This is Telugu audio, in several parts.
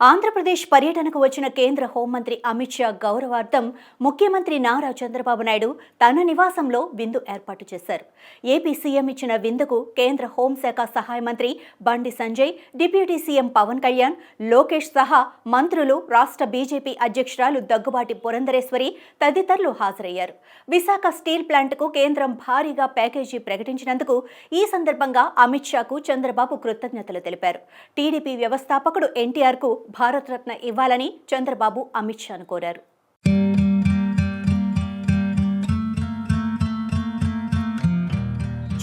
ఆంధ్రప్రదేశ్ పర్యటనకు వచ్చిన కేంద్ర హోంమంత్రి అమిత్ షా గౌరవార్థం ముఖ్యమంత్రి నారా చంద్రబాబు నాయుడు తన నివాసంలో విందు ఏర్పాటు చేశారు. ఏపీ సీఎం ఇచ్చిన విందుకు కేంద్ర హోంశాఖ సహాయ మంత్రి బండి సంజయ్, డిప్యూటీ సీఎం పవన్ కళ్యాణ్, లోకేష్ సహా మంత్రులు, రాష్ట్ర బీజేపీ అధ్యక్షురాలు దగ్గుబాటి పురంధరేశ్వరి తదితరులు హాజరయ్యారు. విశాఖ స్టీల్ ప్లాంట్కు కేంద్రం భారీగా ప్యాకేజీ ప్రకటించినందుకు ఈ సందర్భంగా అమిత్ షాకు చంద్రబాబు కృతజ్ఞతలు తెలిపారు. టీడీపీ వ్యవస్థాపకుడు ఎన్టీఆర్కు భారతరత్న ఇవ్వాలని చంద్రబాబు అమిత్ షాను కోరారు.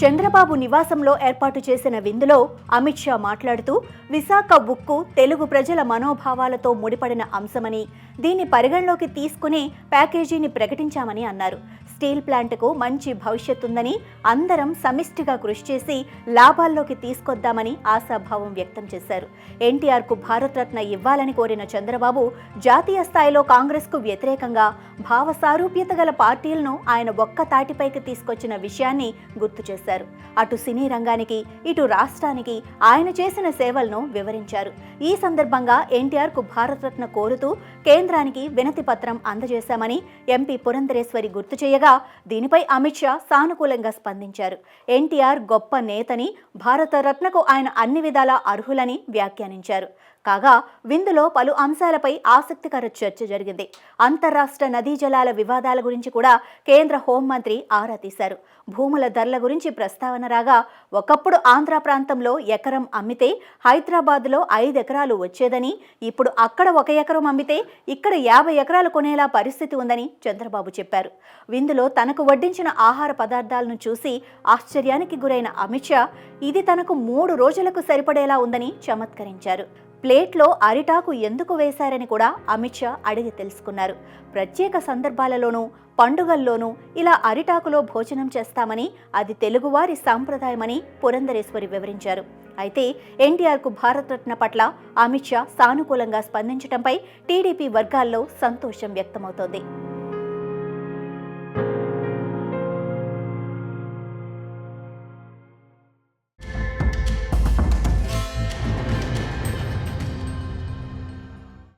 చంద్రబాబు నివాసంలో ఏర్పాటు చేసిన విందులో అమిత్ షా మాట్లాడుతూ, విశాఖ ఉక్కు తెలుగు ప్రజల మనోభావాలతో ముడిపడిన అంశమని, దీన్ని పరిగణలోకి తీసుకుని ప్యాకేజీని ప్రకటించామని అన్నారు. స్టీల్ ప్లాంట్కు మంచి భవిష్యత్తుందని, అందరం సమిష్టిగా కృషి చేసి లాభాల్లోకి తీసుకొద్దామని ఆశాభావం వ్యక్తం చేశారు. ఎన్టీఆర్కు భారతరత్న ఇవ్వాలని కోరిన చంద్రబాబు, జాతీయ స్థాయిలో కాంగ్రెస్కు వ్యతిరేకంగా భావ సారూప్యత గల పార్టీలను ఆయన ఒక్క తాటిపైకి తీసుకొచ్చిన విషయాన్ని గుర్తు చేశారు. అటు సినీ రంగానికి, ఇటు రాష్ట్రానికి ఆయన చేసిన సేవలను వివరించారు. ఈ సందర్భంగా ఎన్టీఆర్కు భారతరత్న కోరుతూ కేంద్రానికి వినతి పత్రం అందజేశామని ఎంపీ పురంధరేశ్వరి గుర్తు చేయగా, దీనిపై అమిత్ షా సానుకూలంగా స్పందించారు. ఎన్టీఆర్ గొప్ప నేతని, భారతరత్నకు ఆయన అన్ని విధాలా అర్హులని వ్యాఖ్యానించారు. కాగా విందులో పలు అంశాలపై ఆసక్తికర చర్చ జరిగింది. అంతర్రాష్ట్ర నదీ జలాల వివాదాల గురించి కూడా కేంద్ర హోంమంత్రి ఆరా తీశారు. భూముల ధరల గురించి ప్రస్తావన రాగా, ఒకప్పుడు ఆంధ్ర ప్రాంతంలో ఎకరం అమ్మితే హైదరాబాద్లో 5 ఎకరాలు వచ్చేదని, ఇప్పుడు అక్కడ 1 ఎకరం అమ్మితే ఇక్కడ 50 ఎకరాలు కొనేలా పరిస్థితి ఉందని చంద్రబాబు చెప్పారు. విందులో తనకు వడ్డించిన ఆహార పదార్థాలను చూసి ఆశ్చర్యానికి గురైన అమిత్ షా, ఇది తనకు 3 రోజులకు సరిపడేలా ఉందని చమత్కరించారు. ప్లేట్లో అరిటాకు ఎందుకు వేశారని కూడా అమిత్ షా అడిగి తెలుసుకున్నారు. ప్రత్యేక సందర్భాలలోనూ, పండుగల్లోనూ ఇలా అరిటాకులో భోజనం చేస్తామని, అది తెలుగువారి సాంప్రదాయమని పురంధరేశ్వరి వివరించారు. అయితే ఎన్టీఆర్కు భారతరత్న పట్ల అమిత్ షా సానుకూలంగా స్పందించడంపై టీడీపీ వర్గాల్లో సంతోషం వ్యక్తమవుతోంది.